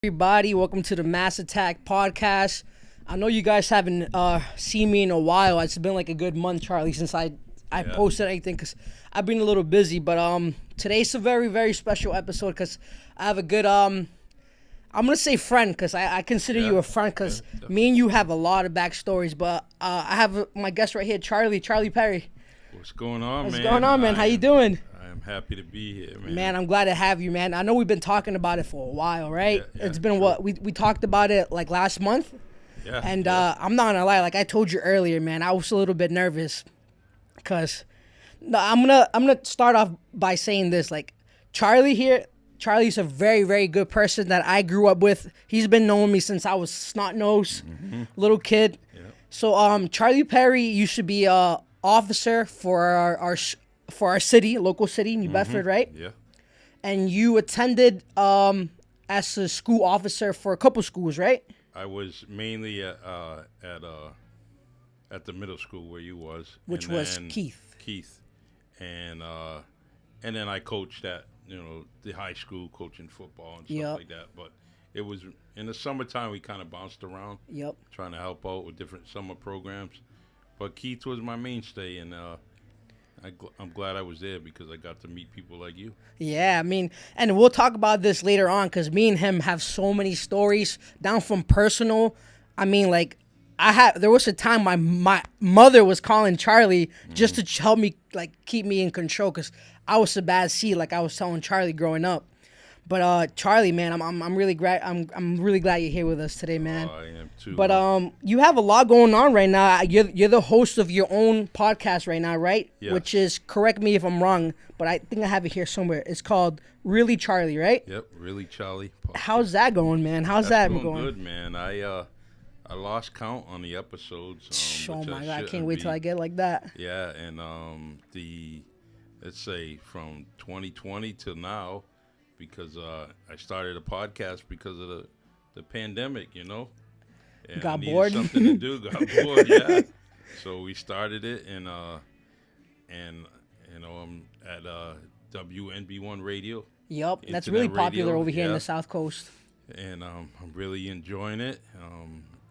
Everybody, welcome to the Mass Attack podcast. I know you guys haven't seen me in a while. It's been like a good month, Charlie, since I posted anything because I've been a little busy. But today's a very special episode because I have a good I'm gonna say friend because I consider you a friend because me and you have a lot of backstories. But I have my guest right here, Charlie Perry. What's going on, man? What's going on, man? How you doing? I'm happy to be here, man. Man, I'm glad to have you, man. I know we've been talking about it for a while, right? It's been what we talked about it like last month. Yeah. And I'm not gonna lie, like I told you earlier, man, I was a little bit nervous because I'm gonna start off by saying this. Like Charlie's a very good person that I grew up with. He's been knowing me since I was snot-nosed little kid. Yeah. So Charlie Perry used to be a officer for our city, local city, New Bedford, right? Yeah. And you attended as a school officer for a couple schools, right? I was mainly at the middle school where you was, Which and was then Keith. and then I coached at the high school, coaching football and stuff like that. But it was in the summertime we kind of bounced around, trying to help out with different summer programs. But Keith was my mainstay, and I'm glad I was there because I got to meet people like you. Yeah, I mean, and we'll talk about this later on because me and him have so many stories down from personal. I mean, like, there was a time my mother was calling Charlie just to help me, like, keep me in control because I was a bad seed, like I was telling Charlie growing up. But Charlie, man, I'm really glad you're here with us today, man. I am too. But you have a lot going on right now. You're the host of your own podcast right now, right? Yes. Which is, correct me if I'm wrong, but I think I have it here somewhere. It's called Really Charlie, right? Yep, Really Charlie. How's that going, man? How's that going? going? Good, man. I lost count on the episodes. Oh which my God, I can't shouldn't wait till I get like that. Yeah, and let's say from 2020 till now, because I started a podcast because of the pandemic, And Got I needed bored? something to do. Got bored, yeah. So we started it, and I'm at WNB1 Radio. Yep, that's Internet really popular radio, over here in yeah. the South Coast. And I'm really enjoying it.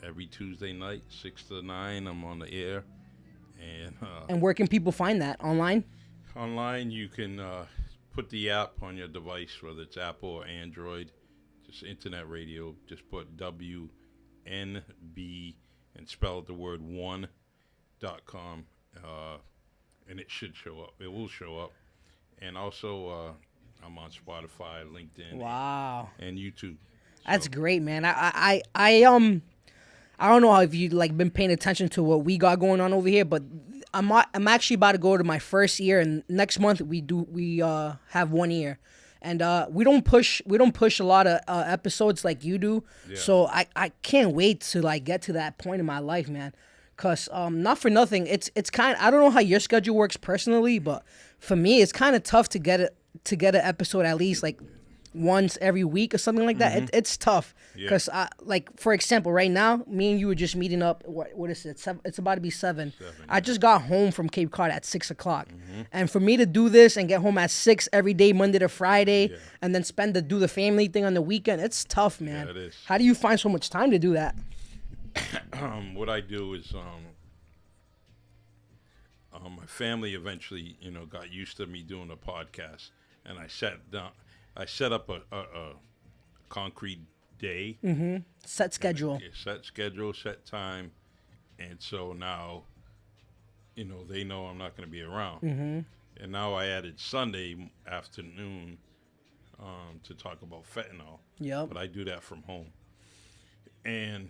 Every Tuesday night, 6 to 9, I'm on the air. And where can people find that? Online? Online, you can put the app on your device, whether it's Apple or Android. Just internet radio. Just put WNB and spell the word one.com, and it should show up. It will show up. And also, I'm on Spotify, LinkedIn, Wow, and YouTube. that's great, man. I don't know if you like been paying attention to what we got going on over here, but I'm actually about to go to my first year, and next month we have 1 year, and we don't push a lot of episodes like you do. Yeah. So I can't wait to like get to that point in my life, man. Cause not for nothing, it's kind. I don't know how your schedule works personally, but for me, it's kind of tough to get an episode at least like once every week or something like that. It's tough because like for example, right now, me and you were just meeting up. What is it? It's about to be 7. I just got home from Cape Cod at 6:00, and for me to do this and get home at 6 every day, Monday to Friday, and then do the family thing on the weekend, it's tough, man. Yeah, it is. How do you find so much time to do that? What I do is my family eventually, got used to me doing a podcast, and I set up a concrete day, Set schedule. set schedule, set time, and so now, they know I'm not going to be around. And now I added Sunday afternoon to talk about fentanyl. Yep. But I do that from home, and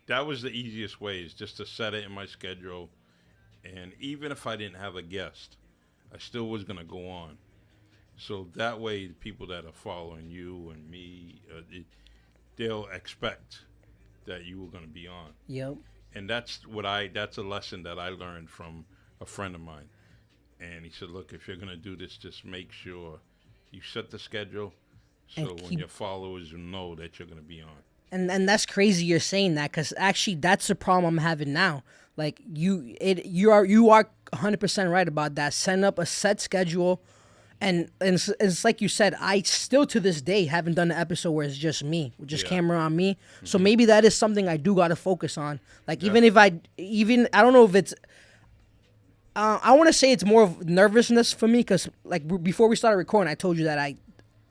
that was the easiest way, is just to set it in my schedule. And even if I didn't have a guest, I still was going to go on. So that way, the people that are following you and me, they'll expect that you were going to be on. Yep. And that's a lesson that I learned from a friend of mine. And he said, look, if you're going to do this, just make sure you set the schedule so when your followers know that you're going to be on. And that's crazy you're saying that, because actually that's the problem I'm having now. Like you are 100% right about that. Setting up a set schedule And it's like you said, I still to this day haven't done an episode where it's just me, with just Yeah. camera on me. So maybe that is something I do got to focus on. Like Yeah. even if I don't know if it's I want to say it's more of nervousness for me because like before we started recording, I told you that I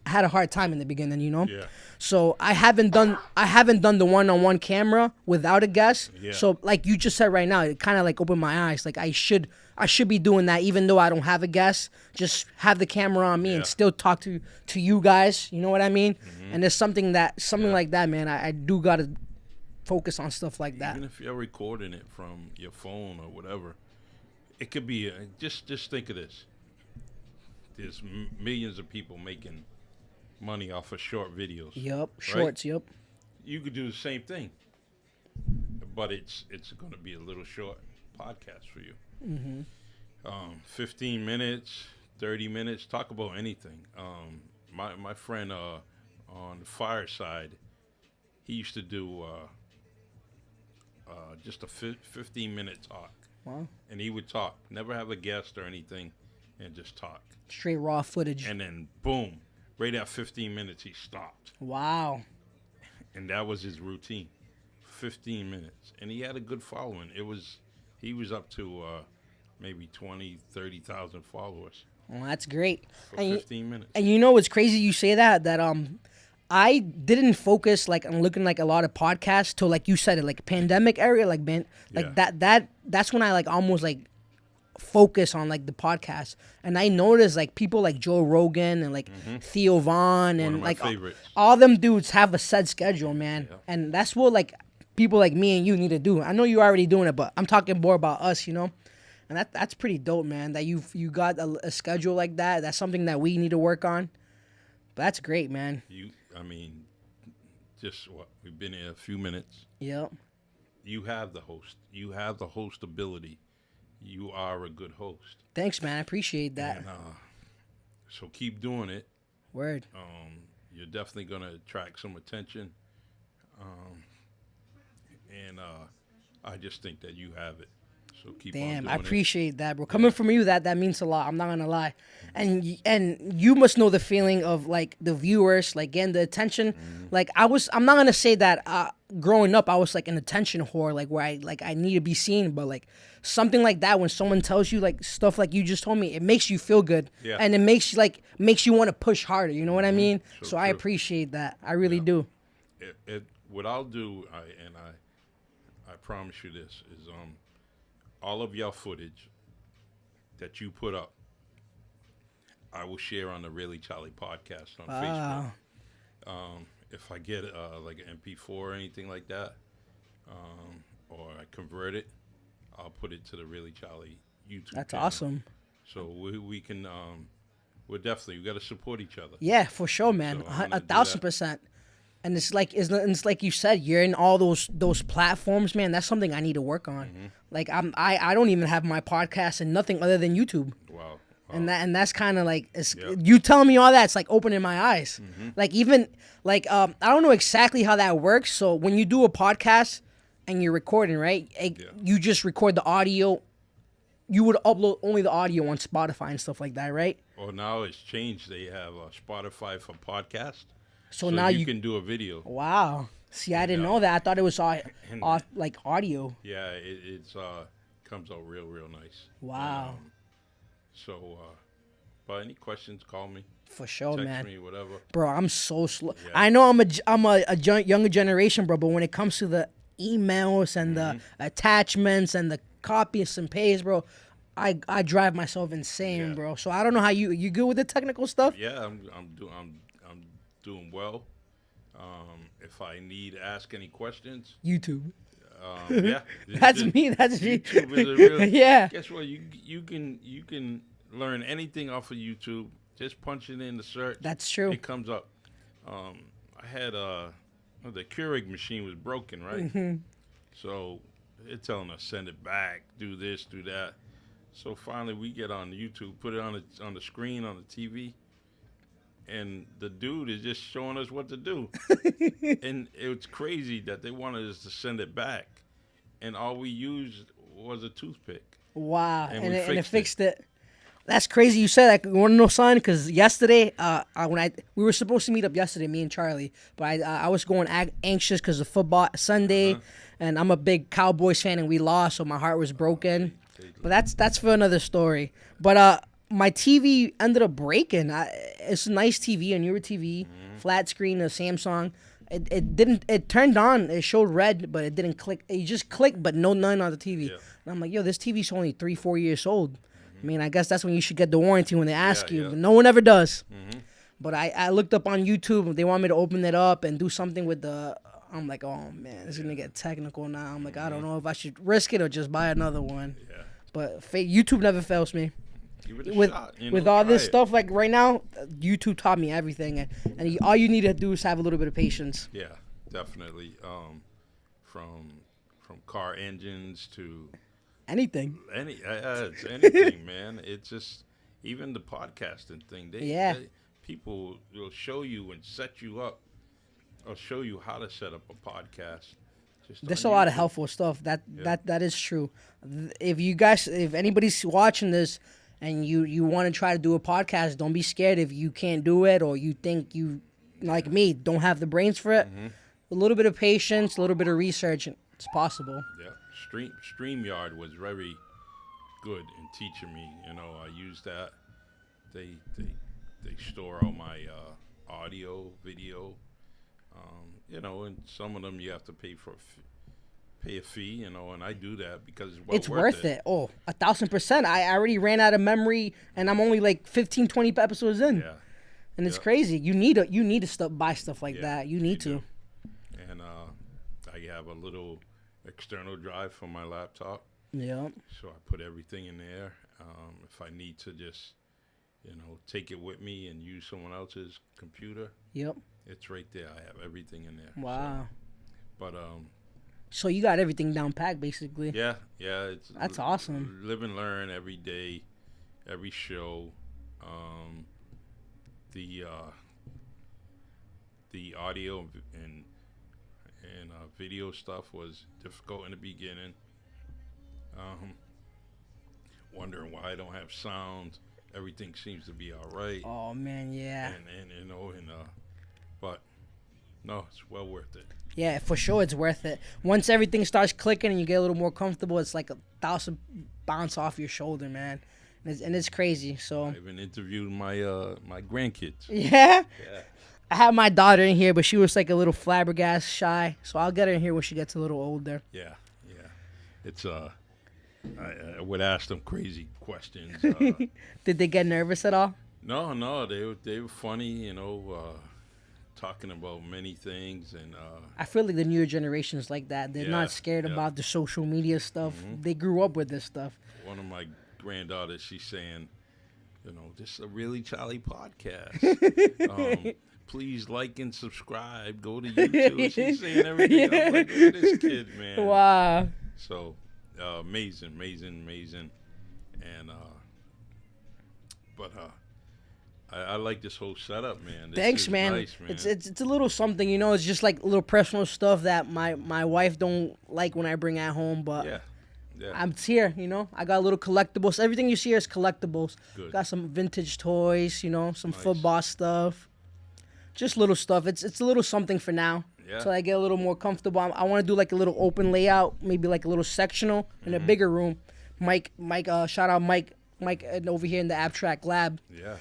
had a hard time in the beginning, you know. Yeah. So I haven't done the one-on-one camera without a guest. Yeah. So like you just said right now, it kind of like opened my eyes. Like I should be doing that even though I don't have a guest. Just have the camera on me and Yeah. still talk to you guys. You know what I mean? And there's something like that, man. I do gotta focus on stuff like that. Even if you're recording it from your phone or whatever, it could be just think of this. There's millions of people making money off of short videos. Yep, shorts. Yep. You could do the same thing, but it's going to be a little short podcast for you. 15 minutes, 30 minutes. Talk about anything. My friend on the Fireside, he used to do just a 15-minute talk. Wow. And he would talk, never have a guest or anything, and just talk. Straight raw footage. And then boom, right at 15 minutes, he stopped. Wow. And that was his routine. 15 minutes. And he had a good following. He was up to maybe 20, 30,000 followers Well, that's great. for 15 minutes. And you know what's crazy? You say that I didn't focus like on looking like a lot of podcasts till like you said it, like pandemic area, like man, like Yeah. that's when I like almost like focus on like the podcast, and I noticed like people like Joe Rogan and like Theo Vaughn and of my like favorites. all them dudes have a set schedule, man, Yeah. and that's what like people like me and you need to do. I know you're already doing it, but I'm talking more about us, you know. And that's pretty dope, man. That you got a schedule like that. That's something that we need to work on. But that's great, man. I mean, just what? We've been here a few minutes. Yep. You have the host. You have the host ability. You are a good host. Thanks, man. I appreciate that. And so keep doing it. Word. You're definitely going to attract some attention. And I just think that you have it. So keep on Damn, doing I it. appreciate that, bro. Coming from you, that means a lot. I'm not gonna lie, and you must know the feeling of like the viewers, like getting the attention. Like I'm not gonna say that. Growing up, I was like an attention whore, like where I need to be seen, but like something like that when someone tells you like stuff like you just told me, it makes you feel good, Yeah. and it makes you want to push harder. You know what I mean? So So I true. appreciate that. I really do. What I'll do, I promise you this, is all of your footage that you put up, I will share on the Really Charlie podcast on Wow. Facebook. If I get like an MP4 or anything like that, or I convert it, I'll put it to the Really Charlie YouTube That's channel. awesome. So we can, we got to support each other. Yeah, for sure, man. So I'm gonna do 1,000%. And it's like you said, you're in all those platforms, man. That's something I need to work on. Like I don't even have my podcast and nothing other than YouTube. Wow. And that's kind of like Yeah. you telling me all that. It's like opening my eyes. Like even like I don't know exactly how that works. So when you do a podcast and you're recording, right? You just record the audio. You would upload only the audio on Spotify and stuff like that, right? Well, now it's changed. They have Spotify for podcast. So now you can do a video. Wow. See, I didn't Yeah. know that. I thought it was all And- like audio. Yeah, it's comes out real nice. Wow. But any questions, call me, For sure, text man. me, whatever. Bro, I'm so slow. Yeah. I know I'm a younger generation, bro, but when it comes to the emails and the attachments and the copies and paste, bro, I drive myself insane, Yeah. bro. So I don't know how you good with the technical stuff? Yeah, I'm doing well. If I need to ask any questions, YouTube. yeah, That's me. That's me. YouTube is a real. Yeah. Guess what? You can learn anything off of YouTube. Just punch it in the search. That's true. It comes up. I had the Keurig machine was broken, right? Mm-hmm. So it's telling us send it back, do this, do that. So finally we get on YouTube, put it on the screen on the TV, and the dude is just showing us what to do. And it's crazy that they wanted us to send it back, and all we used was a toothpick. Wow. And And we it fixed fixed it. That's crazy. You said that. You want to know, son? Because yesterday, we were supposed to meet up yesterday, me and Charlie, but I was going anxious because of football Sunday, and I'm a big Cowboys fan, and we lost, so my heart was broken. But that's for another story. But my TV ended up breaking. It's a nice TV, a newer TV, flat screen, a Samsung. It didn't. It turned on. It showed red, but it didn't click. It just clicked, but none on the TV. Yeah. And I'm like, yo, this TV's only 3-4 years old. I mean, I guess that's when you should get the warranty when they ask you. But no one ever does. But I looked up on YouTube. They want me to open it up and do something with the. I'm like, oh man, it's gonna get technical now. I'm like, I don't know if I should risk it or just buy another one. Yeah. But YouTube never fails me. Give it a shot. With all this stuff, like right now, YouTube taught me everything, and all you need to do is have a little bit of patience. Yeah, definitely. From car engines to anything. It's anything, man. It's just even the podcasting thing. People will show you and set you up. Or show you how to set up a podcast. There's a lot of helpful stuff. That is true. If anybody's watching this and you want to try to do a podcast, don't be scared if you can't do it or you think you, like me, don't have the brains for it. A little bit of patience, a little bit of research, it's possible. Yeah, StreamYard was very good in teaching me. I use that. They store all my audio, video. And some of them you have to pay a fee, and I do that because it's worth it. Oh, 1,000%. I already ran out of memory, and I'm only like 15, 20 episodes in. Yeah. And it's crazy. You need to buy stuff like that. You need to. And I have a little external drive for my laptop. Yeah. So I put everything in there. If I need to just, take it with me and use someone else's computer. Yep. It's right there. I have everything in there. Wow. So, so you got everything down packed, basically. Yeah. That's awesome. Live and learn every day, every show. The audio and video stuff was difficult in the beginning. Wondering why I don't have sound. Everything seems to be all right. Oh man, yeah. But no, it's well worth it. Yeah, for sure, it's worth it. Once everything starts clicking and you get a little more comfortable, it's like 1,000 bounce off your shoulder, man. And it's crazy. So I even interviewed my grandkids. Yeah. I have my daughter in here, but she was like a little flabbergasted, shy. So I'll get her in here when she gets a little older. Yeah. It's I would ask them crazy questions. Did they get nervous at all? No, they were funny, talking about many things, and I feel like the newer generation's like that. They're not scared about the social media stuff. They grew up with this stuff. One of my granddaughters, she's saying, this is a Really Charlie podcast. Please like and subscribe. Go to YouTube. She's saying everything. I'm like, look at this kid, man. Wow. So amazing. And I like this whole setup, man. Thanks, man. Nice, man. It's a little something, it's just like a little personal stuff that my wife don't like when I bring at home, but yeah. I'm here, I got little collectibles. Everything you see here is collectibles. Good. Got some vintage toys, some football stuff. Just little stuff. It's a little something for now. Yeah. So I get a little more comfortable. I want to do like a little open layout, maybe like a little sectional in a bigger room. Mike, shout out Mike over here in the Abstract Lab. Yeah.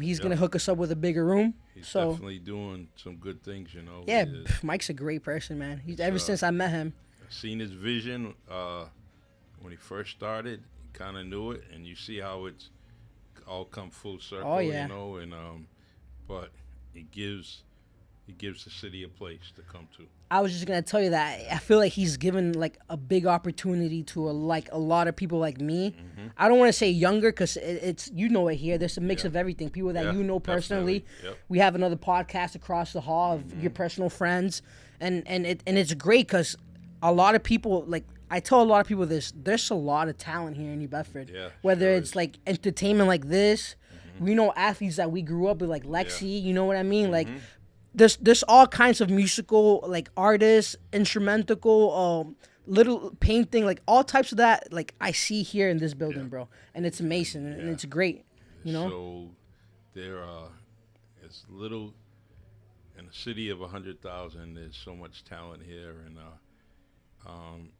He's gonna hook us up with a bigger room. He's definitely doing some good things, Yeah, Mike's a great person, man. Ever since I met him. I've seen his vision when he first started. Kind of knew it, and you see how it's all come full circle. Oh yeah. But it gives the city a place to come to. I was just gonna tell you that I feel like he's given like a big opportunity to a lot of people like me. I don't want to say younger because it's it here. There's a mix of everything. People that personally. Yep. We have another podcast across the hall of your personal friends, and it's great because a lot of people like. I tell a lot of people this. There's a lot of talent here in New Bedford. Yeah, whether it's like entertainment like this, we know athletes that we grew up with like Lexi. You know what I mean? Like. There's all kinds of musical like artists, instrumental, little painting, like all types of that. Like I see here in this building, Yeah. bro, and it's amazing and Yeah. it's great. You know. So there it's little in a city of 100,000. There's so much talent here,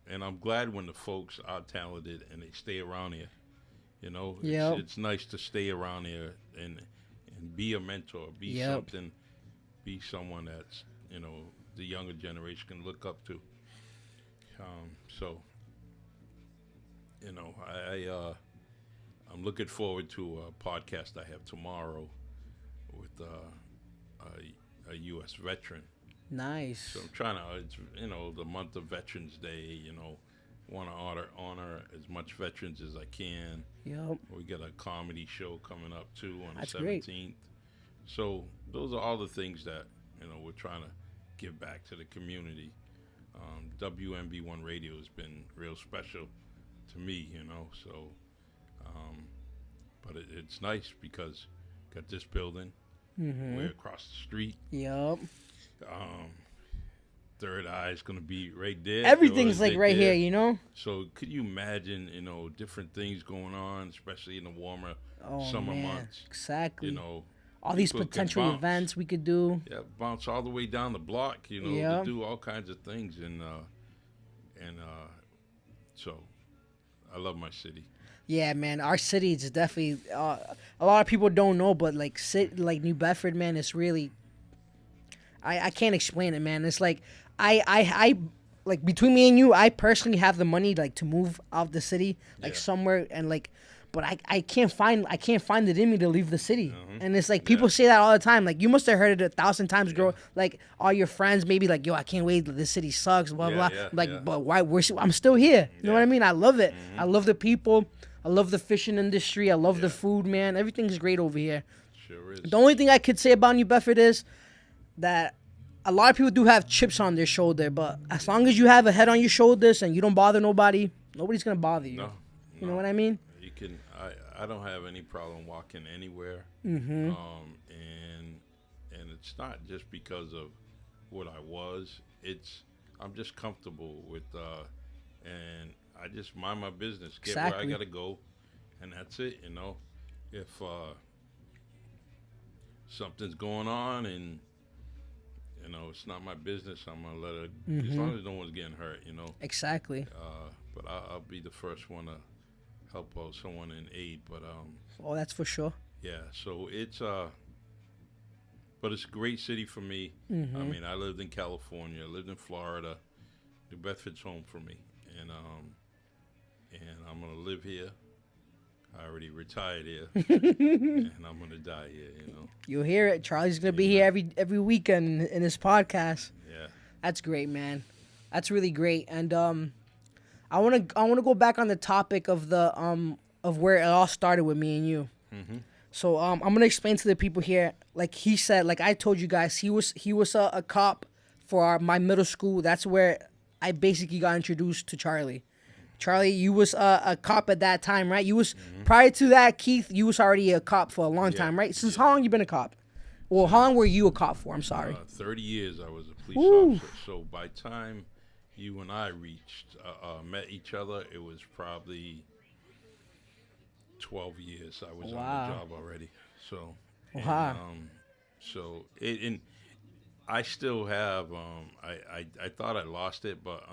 and I'm glad when the folks are talented and they stay around here. You know, Yep. it's nice to stay around here and be a mentor, be Yep. something, be someone that's the younger generation can look up to. So I'm looking forward to a podcast I have tomorrow with a U.S. veteran. Nice. So I'm trying to, it's the month of Veterans Day. Want to honor as much veterans as I can. Yep. We got a comedy show coming up too on That's the great. 17th. So those are all the things that we're trying to give back to the community. WMB1 Radio has been real special to me, So, but it's nice because got this building. We're across the street. Yep. Third Eye is going to be right there. Everything's like right there. here, you know. So could you imagine, different things going on, especially in the warmer summer man. months? Exactly. All these people could potential bounce. events we could do. Yeah, bounce all the way down the block, Yeah. to do all kinds of things, and so I love my city. Yeah, man, our city is definitely. A lot of people don't know, but like New Bedford, man, it's really. I can't explain it, man. It's like I like between me and you, I personally have the money like to move out the city, like Yeah. somewhere, and like, but I can't find it in me to leave the city. And it's like people Yeah. say that all the time. Like you must have heard it 1,000 times, girl. Like all your friends maybe like, yo, I can't wait. This city sucks. Blah Yeah, blah. yeah, Like, yeah. but why? I'm still here. You know what I Yeah. mean? I love it. I love the people. I love the fishing industry. I love the Yeah. food, man. Everything's great over here. Sure is. The only thing I could say about New Bedford is that a lot of people do have chips on their shoulder, but as long as you have a head on your shoulders and you don't bother nobody, nobody's gonna bother you. No, You know what I mean? You can. I don't have any problem walking anywhere. Mm-hmm. And it's not just because of what I was. I'm just comfortable with, and I just mind my business. Get where Exactly. I gotta go, and that's it. If something's going on and it's not my business, I'm gonna let it. As long as no one's getting hurt, Exactly. But I'll be the first one to help out someone in aid. But Oh, that's for sure. yeah, so but it's a great city for me. Mm-hmm. I mean, I lived in California, I lived in Florida. New Bedford's home for me, and I'm gonna live here. I already retired here, and I'm gonna die here. You'll hear it. Charlie's gonna be here every weekend in this podcast. Yeah. That's great, man. That's really great. And I wanna go back on the topic of the of where it all started with me and you. Mm-hmm. So I'm gonna explain to the people here. Like he said, like I told you guys, he was a cop for my middle school. That's where I basically got introduced to Charlie. Charlie, you was a cop at that time, right? You was prior to that, Keith. You was already a cop for a long time, right? Since how long you been a cop? Well, how long were you a cop for? I'm sorry. 30 years I was a police Ooh. officer. So by the time you and I met each other, it was probably 12 years I was on Wow. the job already. So, Wow. so and I still have, I thought I lost it, but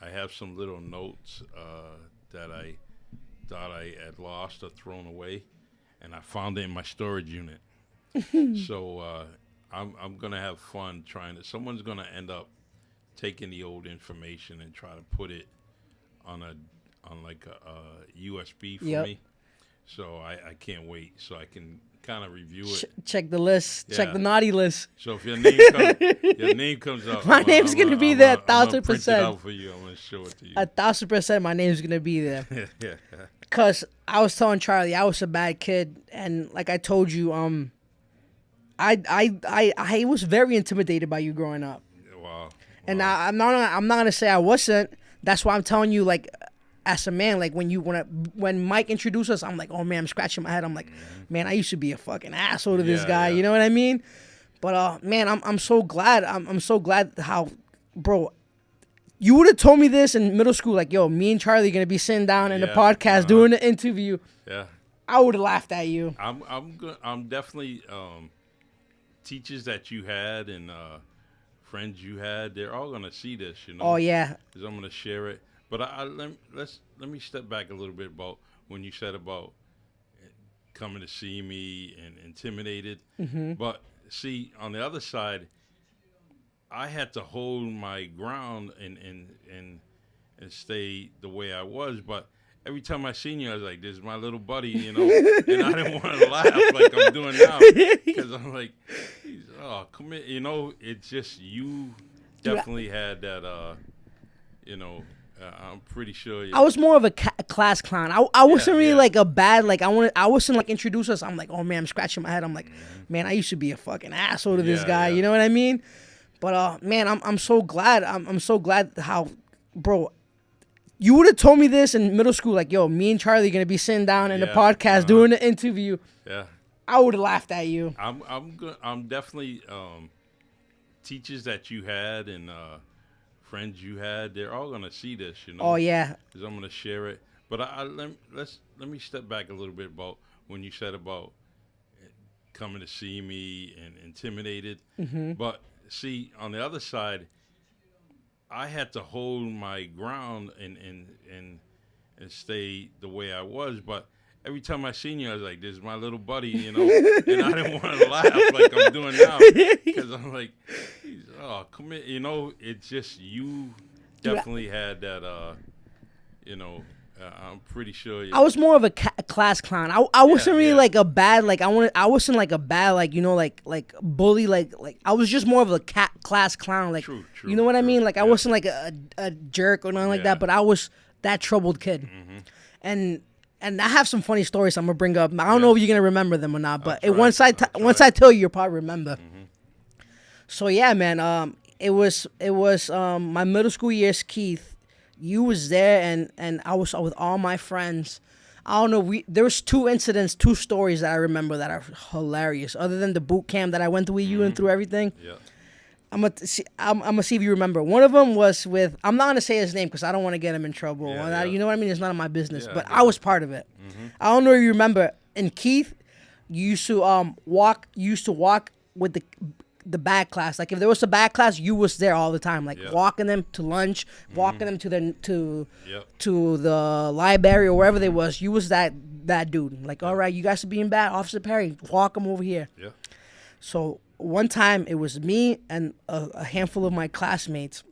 I have some little notes that I thought I had lost or thrown away, and I found it in my storage unit. So I'm gonna have fun someone's gonna end up taking the old information and try to put it on like a USB for Yep. me. So I can't wait so I can kind of review it. Check the list. Check Yeah. the naughty list. So if your name comes up, My name's gonna be there 1,000%. Print it out for you. I'm gonna show it to you. 1,000% my name's gonna be there. Yeah. Cause I was telling Charlie I was a bad kid, and like I told you, I was very intimidated by you growing up, Wow. and I'm not gonna say I wasn't. That's why I'm telling you, like, as a man, like when Mike introduced us, I'm like, oh man, I'm scratching my head. I'm like, man, I used to be a fucking asshole to this Yeah, guy. yeah. You know what I mean? But man, I'm so glad. I'm so glad how, bro. You would have told me this in middle school, like, yo, me and Charlie gonna be sitting down in the Yeah, podcast doing the interview. yeah. I would have laughed at you. I'm definitely teachers that you had and friends you had. They're all gonna see this, you know. Oh yeah. Because I'm gonna share it. But let me step back a little bit about when you said about coming to see me and intimidated. Mm-hmm. But see, on the other side, I had to hold my ground and stay the way I was. But every time I seen you, I was like, "This is my little buddy," you know, and I didn't want to laugh like I'm doing now because I'm like, "Oh, come here," you know. It's just you definitely had that, you know. I'm pretty sure. I was more of a class clown. I wasn't really yeah. like a bad like I wasn't like introduce us. I'm like, oh man, I'm scratching my head. I'm like, man, I used to be a fucking asshole to this Yeah, guy. yeah. You know what I mean? But man, I'm so glad. I'm so glad how, bro. You would have told me this in middle school, like, yo, me and Charlie gonna be sitting down in the Yeah, podcast doing the interview. Yeah. I would have laughed at you. I'm definitely teachers that you had and friends you had. They're all gonna see this, you know. Oh yeah. Because I'm gonna share it. But let me step back a little bit about when you said about coming to see me and intimidated. Mm-hmm. But see, on the other side, I had to hold my ground and stay the way I was. But every time I seen you, I was like, "This is my little buddy," you know, and I didn't want to laugh like I'm doing now because I'm like, "Oh, come here," you know. It's just you definitely had that, you know. I'm pretty sure. I was more of a class clown. I wasn't really yeah. like a bad like I wasn't like a bad like you know like bully like I was just more of a class clown like True, you know what I true. mean like I Yeah. wasn't like a jerk or nothing like Yeah. that, but I was that troubled kid. Mm-hmm. And I have some funny stories I'm gonna bring up. I don't know if you're gonna remember them or not, but I'll try. once I'll try. once I tell you, you'll probably remember. Mm-hmm. So yeah, man. It was my middle school years, Keith. You was there, and I was with all my friends. I don't know. There was two stories that I remember that are hilarious. Other than the boot camp that I went with you and through everything, Yeah. I'm gonna see if you remember. One of them was with. I'm not gonna say his name because I don't want to get him in trouble. Yeah, And yeah. you know what I mean? It's none of my business. Yeah, but yeah. I was part of it. Mm-hmm. I don't know if you remember. And Keith, you used to walk. You used to walk with the bad class. Like if there was a bad class, you was there all the time. Like Yep. walking them to lunch, walking them to Yep. to the library or wherever they was. You was that dude. Like, all right, you guys are being bad, Officer Perry. Walk them over here. Yeah. So one time it was me and a handful of my classmates,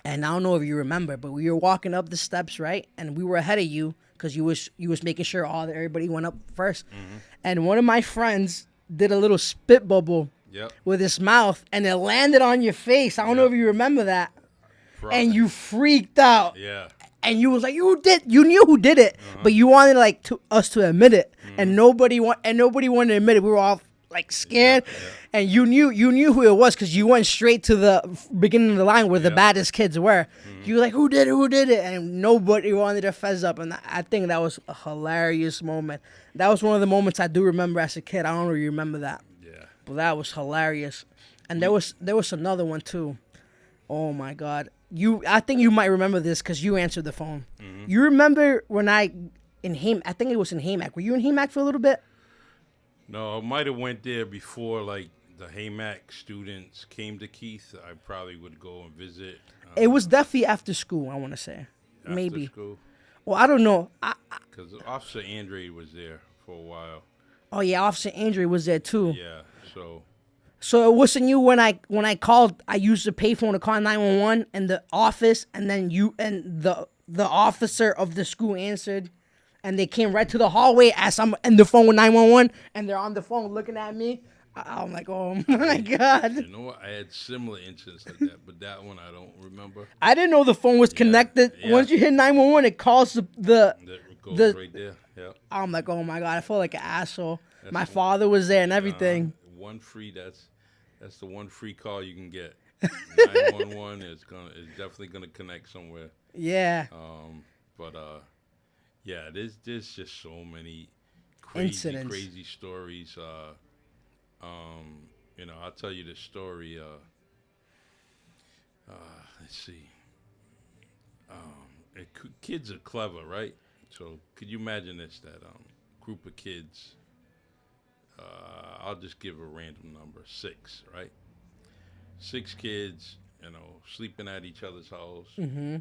and I don't know if you remember, but we were walking up the steps, right? And we were ahead of you because you was making sure everybody went up 1st. And one of my friends did a little spit bubble Yep. with his mouth, and it landed on your face. I don't know Yep. if you remember that. Probably. And you freaked out. Yeah. And you was like, you knew who did it, but you wanted like us to admit it, and nobody wanted to admit it. We were all like scared, and you knew who it was because you went straight to the beginning of the line where the baddest kids were. You were like, who did it, and nobody wanted to fess up. And I think that was a hilarious moment. That was one of the moments I do remember as a kid. I don't know if you remember that, Yeah. but that was hilarious. And there was another one too. Oh my God. I think you might remember this because you answered the phone. You remember when I think it was in Haymack. Were you in Haymack for a little bit? No, I might have went there before, like the Haymack students came to Keith. I probably would go and visit. It was definitely after school, I want to say. After Maybe. school, Well, I don't know. because Officer Andre was there for a while. Oh yeah, Officer Andre was there too. Yeah. So. So it wasn't you when I called. I used the payphone to call 911 in the office, and then you and the officer of the school answered, and they came right to the hallway as I'm in the phone with 911, and they're on the phone looking at me. I'm like, oh my God. You know what? I had similar incidents like that, but that one I don't remember. I didn't know the phone was connected. yeah. Once you hit 911, it calls the That goes right there. Yeah. I'm like, oh my God, I felt like an asshole. My father was there and everything. One free. That's the one free call you can get. 911 is definitely gonna connect somewhere. Yeah. But yeah, there's just so many Incidents. crazy stories. You know, I'll tell you this story. Let's see. Kids are clever, right? So could you imagine this? That group of kids. I'll just give a random number, 6, right? 6 kids, sleeping at each other's house. Mm-hmm.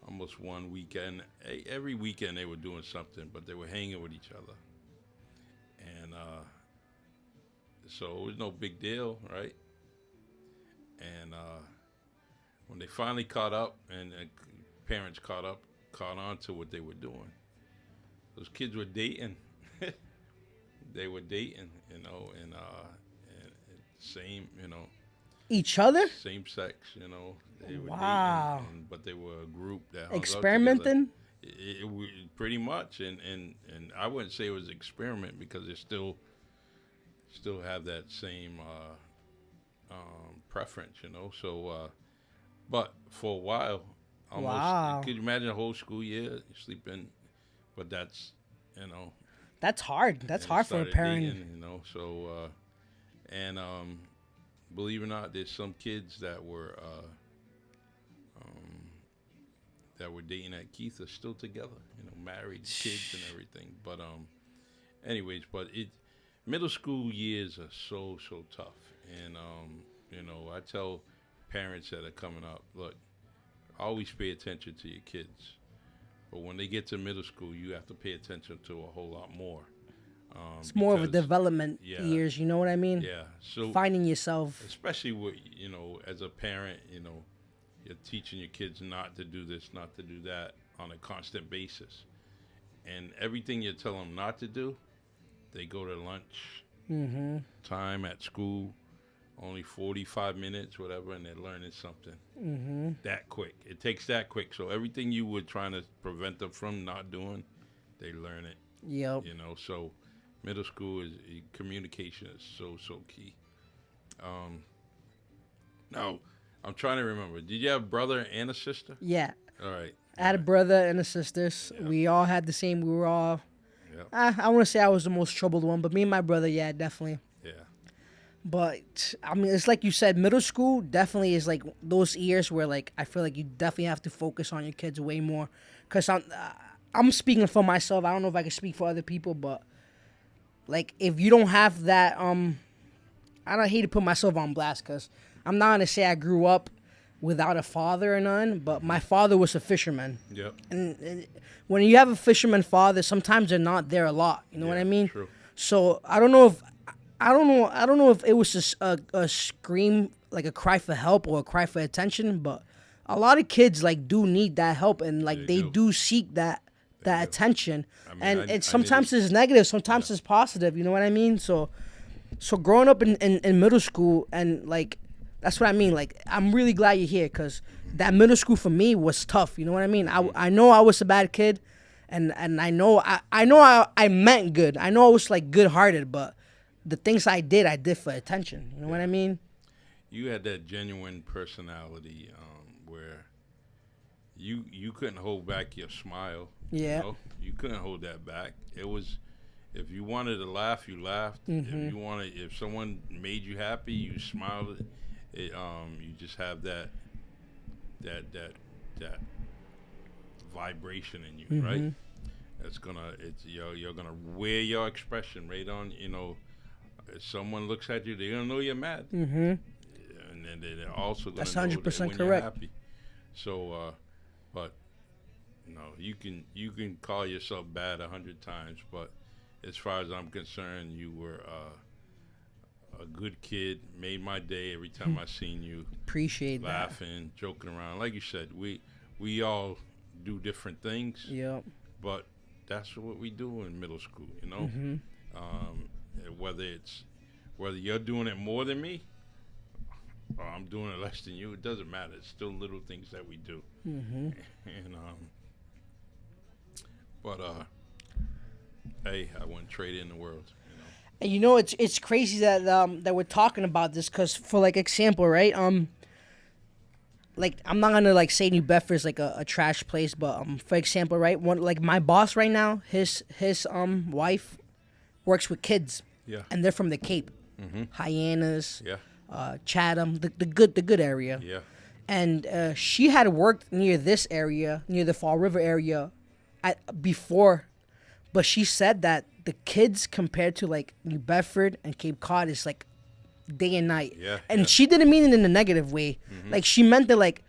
Almost one weekend. Every weekend they were doing something, but they were hanging with each other. And so it was no big deal, right? And when they finally caught up and parents caught on to what they were doing, those kids were dating. They were dating, and same, Each other? same sex, They were Wow. dating, but they were a group that hung out together. Experimenting? Pretty much, and I wouldn't say it was an experiment because they still have that same preference, So, but for a while, almost, Wow. could you imagine a whole school year sleeping? But that's, That's hard. That's hard for a started parent. dating, So, and believe it or not, there's some kids that were dating at Keith are still together, married, kids and everything. But anyways, middle school years are so tough, and I tell parents that are coming up, look, always pay attention to your kids, but when they get to middle school, you have to pay attention to a whole lot more. It's more of a Because- development yeah. years, you know what I mean? Yeah, so Finding yourself. especially with as a parent, you're teaching your kids not to do this, not to do that on a constant basis, and everything you tell them not to do, they go to lunch Mm-hmm. time at school, only 45 minutes, whatever, and they're learning something Mm-hmm. that quick. It takes that quick. So everything you were trying to prevent them from not doing, they learn it. Yep. So middle school communication is so key. Now, I'm trying to remember. Did you have a brother and a sister? Yeah. All right. I had a brother and a sister. Yeah. We all had the same. We were all. Yeah. I want to say I was the most troubled one, but me and my brother, yeah, definitely. Yeah. But I mean, it's like you said, middle school definitely is like those years where like I feel like you definitely have to focus on your kids way more. Cause I'm speaking for myself. I don't know if I can speak for other people, but like if you don't have that, I don't hate to put myself on blast, cause I'm not gonna say I grew up without a father or none, but my father was a fisherman. Yep. And when you have a fisherman father, sometimes they're not there a lot. You know what I mean? True. So I don't know if it was just a scream, like a cry for help or a cry for attention, but a lot of kids like do need that help, and like they do seek that attention. I mean, And I it's sometimes needed- it's negative, sometimes it's positive. You know what I mean? So growing up in middle school, and like that's what I mean. Like I'm really glad you're here, because that middle school for me was tough. You know what I mean? I know I was a bad kid, and I know I meant good. I know I was like good hearted, but the things I did for attention. You know what I mean? You had that genuine personality where you couldn't hold back your smile. Yeah. You couldn't hold that back. It was, if you wanted to laugh, you laughed. Mm-hmm. If someone made you happy, you smiled. You just have that vibration in you, Mm-hmm. right? You're gonna wear your expression right on. If someone looks at you, they're gonna know you're mad. Mm-hmm. And then they're also going That's to know 100% that when you're correct. happy. So, but no, you can call yourself bad 100 times, but as far as I'm concerned, you were a good kid. Made my day every time I seen you Appreciate that. laughing, joking around. Like you said, we all do different things, Yep. but that's what we do in middle school. Mm-hmm. Whether you're doing it more than me, or I'm doing it less than you, it doesn't matter. It's still little things that we do. Mm-hmm. And hey, I wouldn't trade it in the world. And it's crazy that that we're talking about this, because for like example, right? Like I'm not gonna like say New Bedford is like a trash place, but for example, right? One like my boss right now, his wife works with kids, Yeah. and they're from the Cape, Mm-hmm. Hyannis, Yeah. Chatham, the good area. Yeah. and she had worked near this area, near the Fall River area, before, but she said that the kids compared to like New Bedford and Cape Cod is like day and night. Yeah, And yeah. she didn't mean it in a negative way. Like she meant that like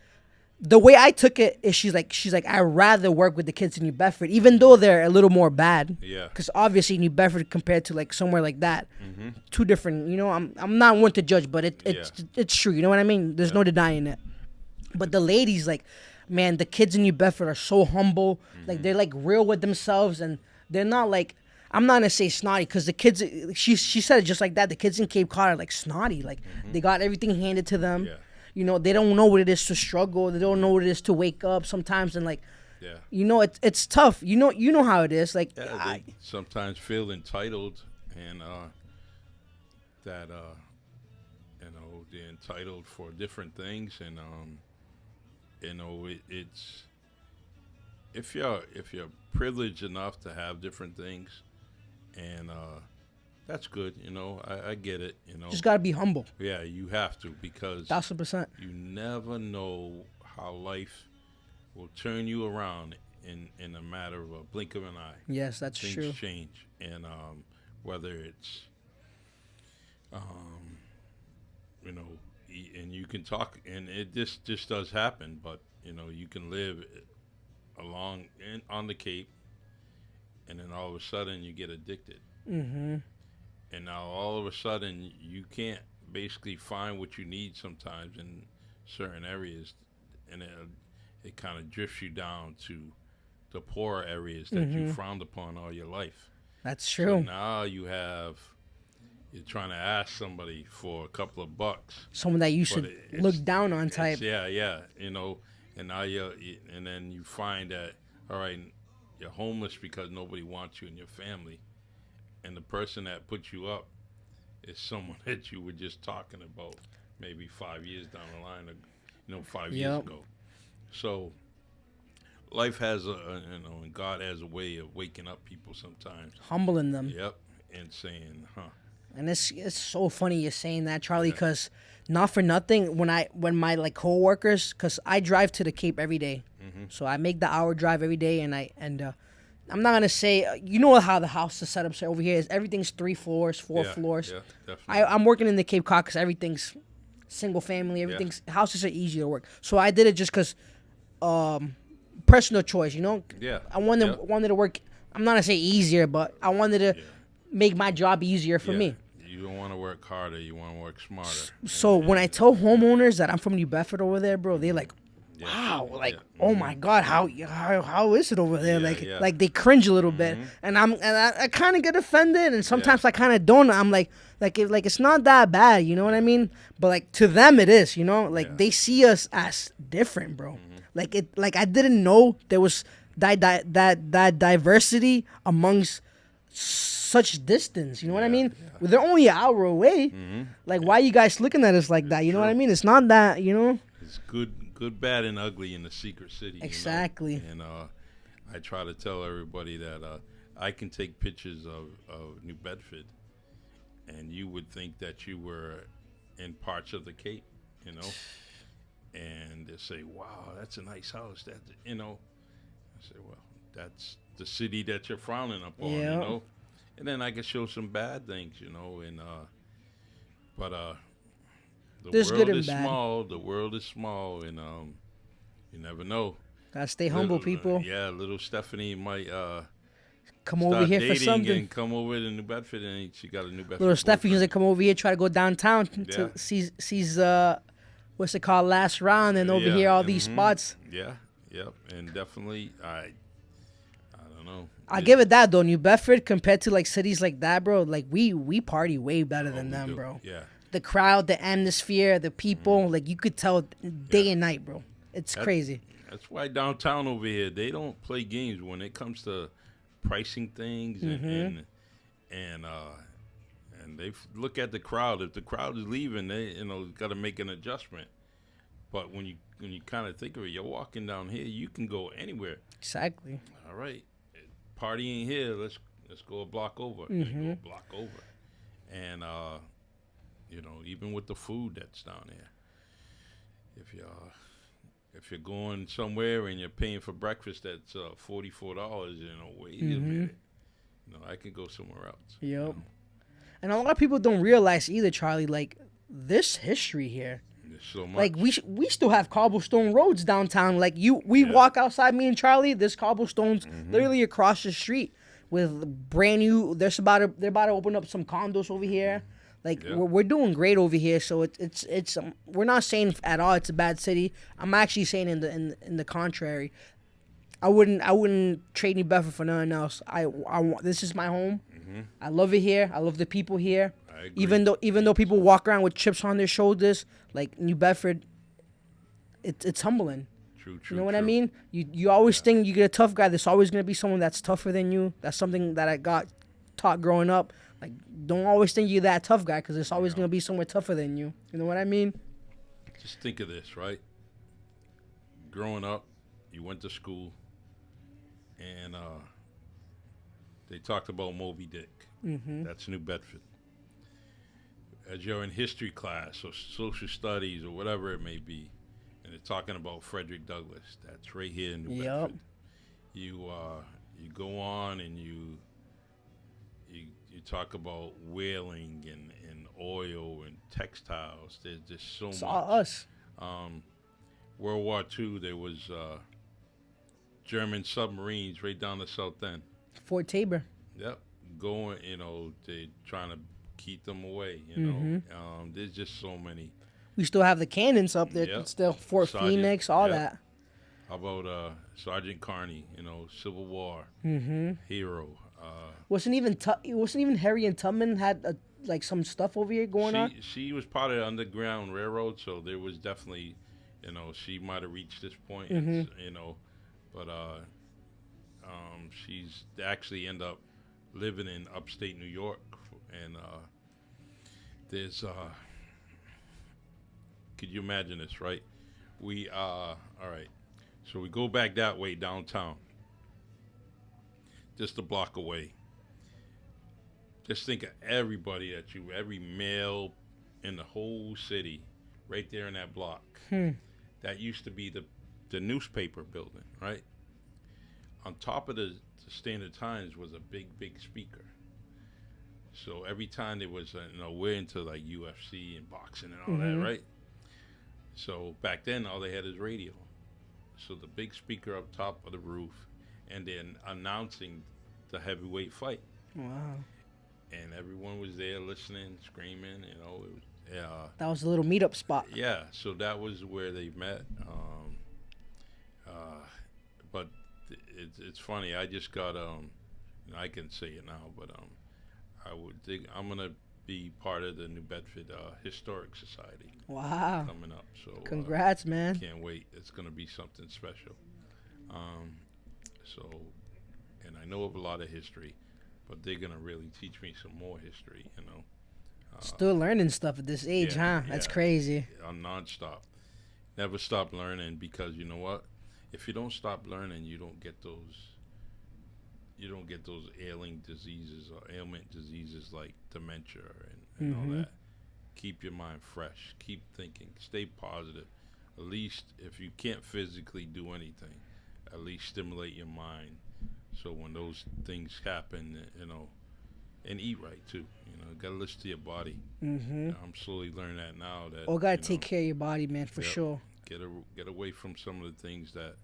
the way I took it is she's like I'd rather work with the kids in New Bedford, even though they're a little more bad. Yeah. Because obviously New Bedford compared to like somewhere like that, two different. You know, I'm not one to judge, but it's true. You know what I mean? There's no denying it. But the ladies, like, man, the kids in New Bedford are so humble. Like they're like real with themselves, and they're not like, I'm not gonna say snotty, because the kids, she said it just like that. The kids in Cape Cod are like snotty. Like they got everything handed to them. Yeah. You know, they don't know what it is to struggle. They don't know what it is to wake up sometimes, and like, Yeah. you know, it's tough. You know how it is. Like, Yeah, they sometimes feel entitled, and that you know, they're entitled for different things, and you know, it's if you're privileged enough to have different things, and that's good. You know, I get it. You know, just gotta be humble. yeah, you have to, because 1,000%. you never know how life will turn you around in a matter of a blink of an eye. Yes, that's Things true. change, and whether it's you know, and you can talk, and it just does happen, but you know, you can live along on the Cape, and then all of a sudden you get addicted, and now all of a sudden you can't basically find what you need sometimes in certain areas, and it kind of drifts you down to the poorer areas that you frowned upon all your life. That's So true. now you're trying to ask somebody for a couple of bucks. Someone that you But should look down on type. Yeah, you know, and now and then you find that, all right, you're homeless because nobody wants you in your family, and the person that put you up is someone that you were just talking about maybe 5 years down the line, or, you know, 5 years Yep. ago. So life has you know, and God has a way of waking up people sometimes. Humbling them. Yep, and saying, And it's so funny you're saying that, Charlie, because not for nothing, when my like coworkers, because I drive to the Cape every day, so I make the hour drive every day, and I'm not gonna say, you know how the house is set up over here is everything's 3 floors, 4 yeah, floors. Yeah, definitely. I'm working in the Cape Cod because everything's single family, everything's houses are easier to work. So I did it just because personal choice, you know. Yeah. I wanted to work. I'm not gonna say easier, but I wanted to make my job easier for me. You don't want to work harder. You want to work smarter. So when I tell homeowners that I'm from New Bedford over there, bro, they're like, wow, like, oh my God, how is it over there? Like they cringe a little bit, and I kind of get offended, and sometimes I kind of don't. I'm like it's not that bad, you know what I mean? But like to them it is, you know, like they see us as different, bro. Like I didn't know there was that diversity amongst such distance, you know what I mean? Well, they're only an hour away. Like, why you guys looking at us like that? You know what I mean? It's not that, you know. It's good, bad, and ugly in the secret city. Exactly. You know? And I try to tell everybody that I can take pictures of New Bedford, and you would think that you were in parts of the Cape, you know. And they say, "Wow, that's a nice house." That, you know, I say, "Well, that's the city that you're frowning upon," you know. And then I can show some bad things, you know, and but the There's world good and is bad. small. The world is small, and you never know. Gotta stay humble, Little- people. Yeah, little Stephanie might Come over start here for dating something. and come over to New Bedford, and she got a New Bedford. Little Steffi usually boyfriend. come over here, try to go downtown Yeah. to sees what's it called, last round, and over Yeah, here all these spots. Yeah, yep, and definitely I don't know. I give it that though. New Bedford compared to like cities like that, bro. Like we party way better than we them, do. bro. Yeah. The crowd, the atmosphere, the people, like you could tell day and night, bro. It's crazy. That's why downtown over here they don't play games when it comes to pricing things and they look at the crowd. If the crowd is leaving, they got to make an adjustment. But when you kind of think of it, you're walking down here, you can go anywhere. Exactly. All right, party ain't here. Let's go a block over. They go a block over, and even with the food that's down there, if you If you're going somewhere and you're paying for breakfast, that's $44. Wait a Mm-hmm. minute. I can go somewhere else. Yep. And a lot of people don't realize either, Charlie. Like this history here. There's so much. Like we still have cobblestone roads downtown. Like we Yeah. walk outside, me and Charlie. There's cobblestones Mm-hmm. literally across the street with brand new. They're about to open up some condos over here. Like Yeah. we're doing great over here. So it's we're not saying at all it's a bad city. I'm actually saying in the contrary. I wouldn't trade New Bedford for nothing else. I want, this is my home. Mm-hmm. I love it here. I love the people here. I agree. Even though people walk around with chips on their shoulders, like New Bedford, it's humbling. True. You know what I mean? You always think you get a tough guy. There's always gonna be someone that's tougher than you. That's something that I got taught growing up. Like, don't always think you're that tough guy, because there's always gonna be someone tougher than you. You know what I mean? Just think of this, right? Growing up, you went to school, and they talked about Moby Dick. Mm-hmm. That's New Bedford. As you're in history class or social studies or whatever it may be, and they're talking about Frederick Douglass, that's right here in New Yep. Bedford. You go on and you talk about whaling and oil and textiles. There's just so It's much. all us. World War II, there was German submarines right down the south end. Fort Tabor. Yep, going. They're trying to keep them away. There's just so many. We still have the cannons up there. Yep. Still Fort Sergeant, Phoenix, all yep. that. How about Sergeant Carney? Civil War hero. Wasn't even Harry and Tubman had like some stuff over here going on? She was part of the Underground Railroad, so there was definitely, she might have reached this point. But she's actually end up living in upstate New York, and there's could you imagine this, right? We all right, so we go back that way downtown, just a block away. Just think of everybody every male in the whole city, right there in that block. That used to be the newspaper building, right? On top of the Standard Times was a big speaker. So every time there was, we're into like UFC and boxing and all that, right? So back then, all they had is radio. So the big speaker up top of the roof, and then announcing the heavyweight fight. Wow. And everyone was there listening, screaming, It was, That was a little meetup spot. yeah, so that was where they met. But it's funny. I just got I can say it now, but I'm gonna be part of the New Bedford Historic Society Wow. coming up. So Congrats, man. can't wait. It's gonna be something special. And I know of a lot of history, but they're gonna really teach me some more history. Still learning stuff at this age, yeah, huh? That's yeah. crazy. I'm nonstop. Never stop learning, because you know what? If you don't stop learning, you don't get those ailing diseases or ailment diseases like dementia and all that. Keep your mind fresh. Keep thinking. Stay positive. At least if you can't physically do anything, at least stimulate your mind. So when those things happen, and eat right too. Gotta listen to your body. I'm slowly learning that now. That Gotta take care of your body, man, for Yep. sure. Get away from some of the things that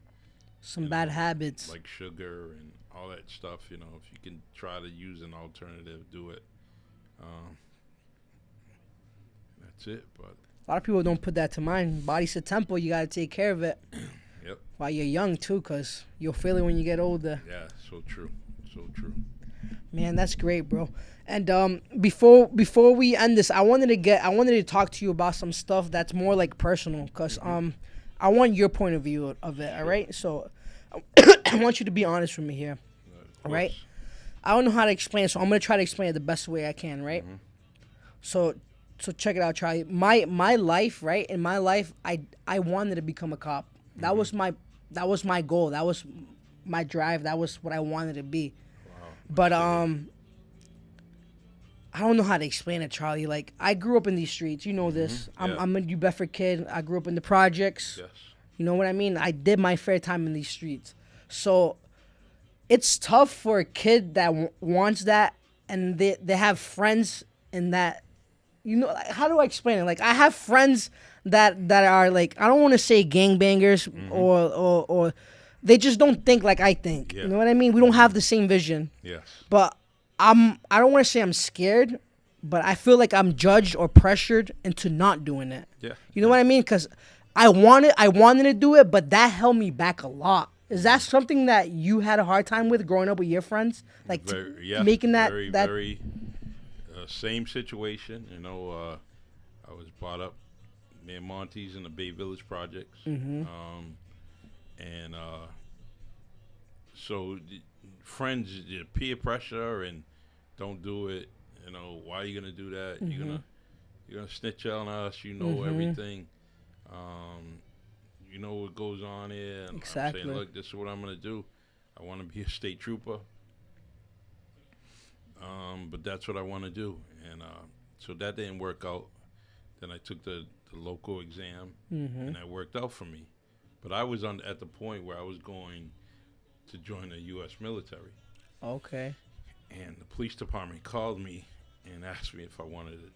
Some bad habits. like sugar and all that stuff. If you can try to use an alternative, do it. That's it. But A lot of people don't put that to mind. Body's a temple. You gotta take care of it yep, while you're young too, cause you'll feel it when you get older. yeah, so true, so true. Man, that's great, bro. And before we end this, I wanted to talk to you about some stuff that's more like personal, cause I want your point of view of it. All right, so I want you to be honest with me here. Of Right. course. I don't know how to explain it, so I'm gonna try to explain it the best way I can. Right. So check it out, Charlie. My life, right? In my life, I wanted to become a cop. That was my goal. That was my drive. That was what I wanted to be. Wow. But I don't know how to explain it, Charlie. Like, I grew up in these streets. You know this. Yeah. I'm a New Bedford kid. I grew up in the projects. Yes. You know what I mean? I did my fair time in these streets. So it's tough for a kid that wants that, and they have friends in that. You know, like, how do I explain it? Like, I have friends that are like, I don't want to say gangbangers, or they just don't think like I think. Yeah. You know what I mean? We don't have the same vision. Yes. But I don't want to say I'm scared, but I feel like I'm judged or pressured into not doing it. Yeah. You know what I mean? Because I wanted to do it, but that held me back a lot. Is that something that you had a hard time with growing up with your friends, like Yeah. making that very, that? very same situation. You know, I was brought up near Monty's in the Bay Village projects, and so friends, peer pressure and don't do it. You know, why are you gonna do that? You're gonna snitch on us. You know everything. Um, you know what goes on here. And Exactly. I'm saying, look, this is what I'm gonna do. I want to be a state trooper. But that's what I want to do, and so that didn't work out. Then I took the local exam, and that worked out for me. But I was at the point where I was going to join the U.S. military, Okay. and the police department called me and asked me if I wanted to,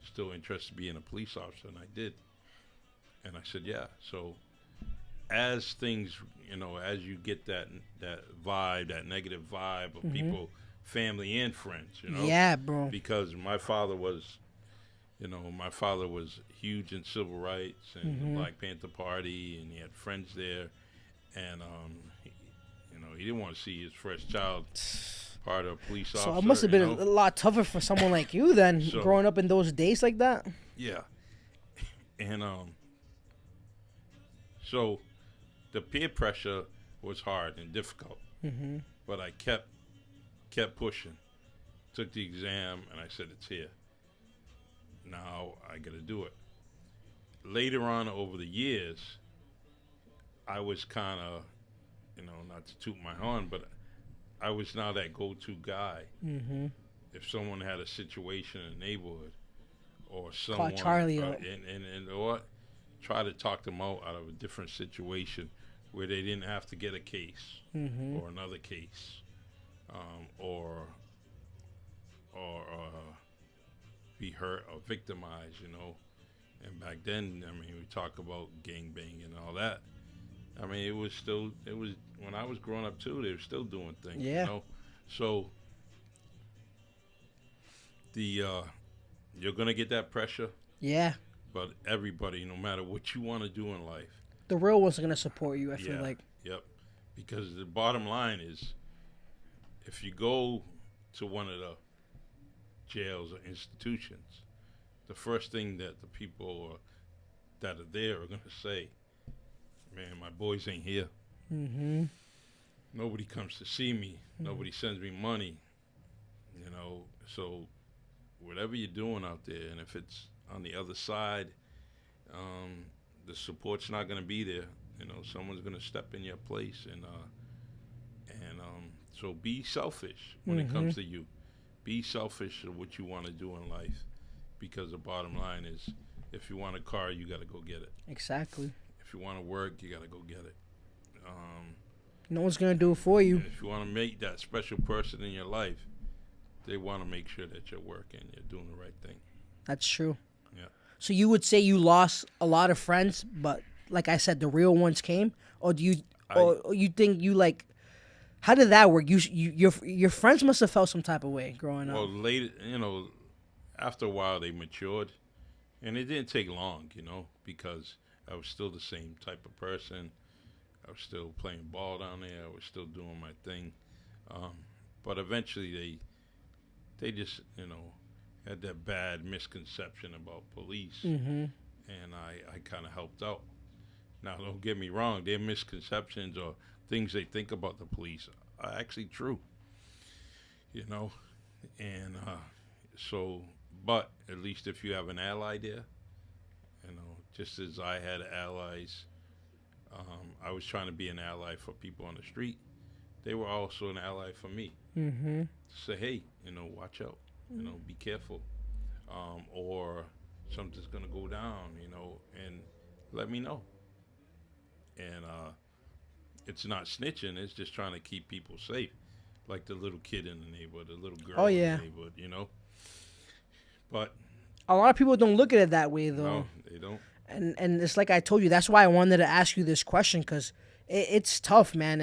still interested in being a police officer, and I did. And I said, yeah. So as things, as you get that vibe, that negative vibe of people, family and friends, Yeah, bro. because my father was, huge in civil rights and the Black Panther Party, and he had friends there, and he didn't want to see his first child part of a police officer. So it must have been a lot tougher for someone like you then, So- growing up in those days like that. Yeah, and so the peer pressure was hard and difficult, but I kept pushing. Took the exam, and I said, it's here. Now I got to do it. Later on, over the years, I was kind of, not to toot my horn, but I was now that go-to guy. If someone had a situation in the neighborhood, or someone, Charlie or, out. and or try to talk them out of a different situation where they didn't have to get a case or another case, or be hurt or victimized, And back then, I mean, we talk about gangbang and all that. I mean, it was when I was growing up too. They were still doing things, Yeah. So you're gonna get that pressure, Yeah. but everybody, no matter what you want to do in life, The real ones are gonna support you. I feel yeah, like. yep. Because the bottom line is, if you go to one of the jails or institutions, the first thing that the people that are there are going to say, man, my boys ain't here. Nobody comes to see me. Nobody sends me money. So whatever you're doing out there, and if it's on the other side, the support's not going to be there. Someone's going to step in your place, and so be selfish when it comes to you. Be selfish of what you want to do in life, because the bottom line is, if you want a car, you got to go get it. Exactly. If you want to work, you got to go get it. No one's gonna do it for you. If you want to make that special person in your life, they want to make sure that you're working, you're doing the right thing. That's true. Yeah. So you would say you lost a lot of friends, but like I said, the real ones came, or do you, or you think you like? How did that work? Your friends must have felt some type of way growing up. Well, later, after a while, they matured, and it didn't take long, because I was still the same type of person. I was still playing ball down there. I was still doing my thing, but eventually they just had that bad misconception about police, and I kind of helped out. Now, don't get me wrong; their misconceptions or things they think about the police are actually true, and so. But at least if you have an ally there, just as I had allies, I was trying to be an ally for people on the street. They were also an ally for me. Say, hey, watch out, be careful, or something's gonna go down, and let me know. and it's not snitching. It's just trying to keep people safe, like the little kid in the neighborhood, the little girl Oh in yeah. the neighborhood, you know. But A lot of people don't look at it that way though. no, they don't. And it's like I told you. That's why I wanted to ask you this question because it's tough, man.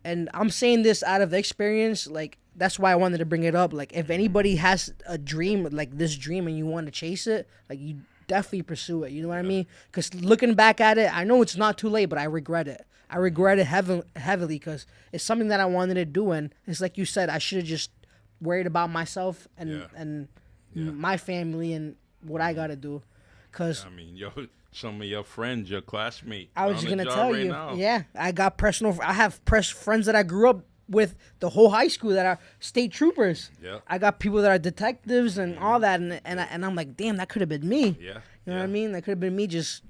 And I'm saying this out of experience. Like that's why I wanted to bring it up. Like if anybody has a dream like this dream and you want to chase it, like you definitely pursue it. You know what I mean? Because looking back at it, I know it's not too late, but I regret it. I regret it heavily because it's something that I wanted to do, and it's like you said, I should have just worried about myself and my family and what I gotta do. Cause I mean, some of your friends, your classmates. I was on just the gonna job tell right you, now. yeah, I have friends that I grew up with the whole high school that are state troopers. Yeah. I got people that are detectives and all that, and I'm like, damn, that could have been me. Yeah. You know what I mean? That could have been me. Just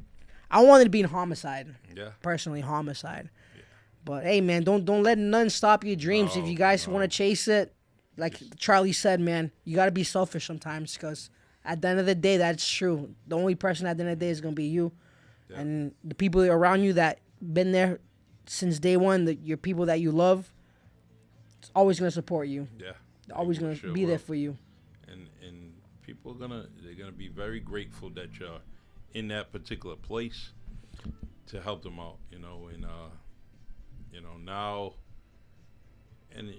I wanted to be in homicide. Yeah. Personally, homicide. Yeah. But hey, man, don't let none stop your dreams. If you guys want to chase it, like Charlie said, man, you gotta be selfish sometimes because at the end of the day, that's true. The only person at the end of the day is gonna be you, and the people around you that been there since day one. Your people that you love, it's always gonna support you. Yeah. They're always gonna be there for you. And people they're gonna be very grateful that you're in that particular place to help them out. You know, and now. And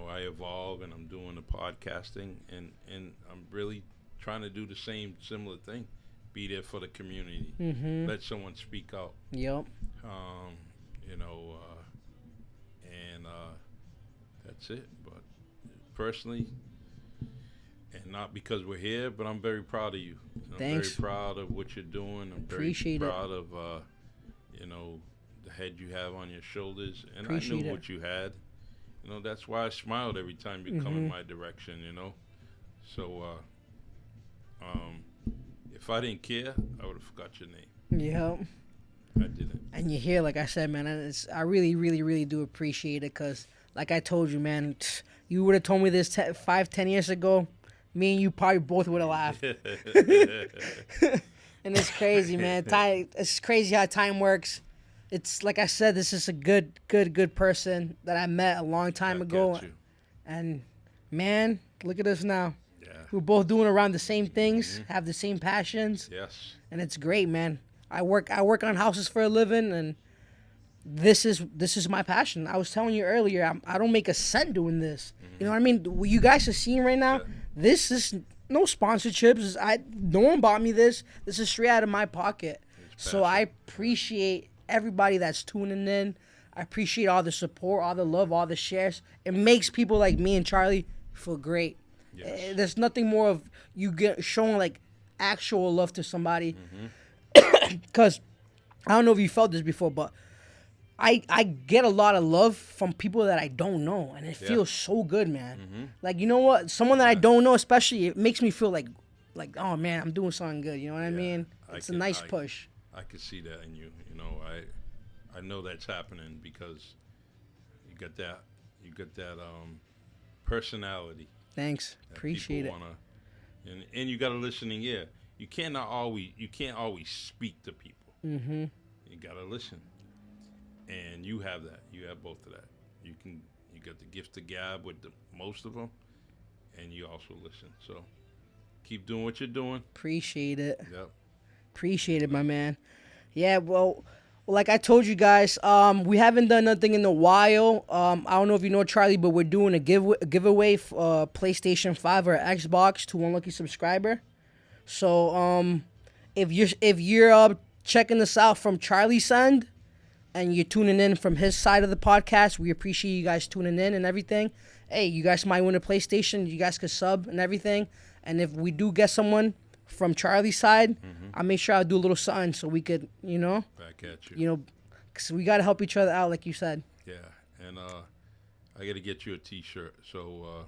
I evolve and I'm doing the podcasting and I'm really trying to do the similar thing, be there for the community, let someone speak out. Yep. And that's it. But personally, and not because we're here, but I'm very proud of you. Thanks. I'm very proud of what you're doing. I'm Appreciate very proud of the head you have on your shoulders, and Appreciate I knew it. what you had. That's why I smiled every time you come in my direction, So, if I didn't care, I would have forgot your name. Yep. I didn't. And you're here, like I said, man. And I really, really, really do appreciate it because, like I told you, man, you would have told me this 5-10 years ago, me and you probably both would have laughed. And it's crazy, man. It's crazy how time works. It's like I said, this is a good person that I met a long time ago. And man, look at us now. Yeah. We're both doing around the same things, have the same passions. Yes. And it's great, man. I work on houses for a living, and this is my passion. I was telling you earlier, I don't make a cent doing this. You know what I mean? What you guys are seeing right now, this is no sponsorships. No one bought me this. This is straight out of my pocket. So I appreciate everybody that's tuning in. I appreciate all the support, all the love, all the shares. It makes people like me and Charlie feel great. Yes. There's nothing more of you showing like actual love to somebody. Because I don't know if you felt this before, but I get a lot of love from people that I don't know, and it feels so good, man. Like, you know what? Someone that I don't know, especially, it makes me feel like, oh man, I'm doing something good. You know what I mean? It's a nice push. I can see that in you. I know that's happening because you got that personality. Thanks. Appreciate it. And you got a listening ear. You can't always speak to people. You gotta listen, and you have that. You have both of that. You got the gift of gab with most of them, and you also listen. So keep doing what you're doing. Appreciate it. Yep. Appreciate it, my man. Yeah, well, like I told you guys, we haven't done nothing in a while. I don't know if you know, Charlie, but we're doing a giveaway for PlayStation 5 or Xbox to one lucky subscriber. So if you're checking this out from Charlie's end and you're tuning in from his side of the podcast, we appreciate you guys tuning in and everything. Hey, you guys might win a PlayStation. You guys could sub and everything. And if we do get someone from Charlie's side, I'll make sure I'll do a little something so we could, back at you. Because we got to help each other out, like you said. Yeah, and I got to get you a T-shirt. So,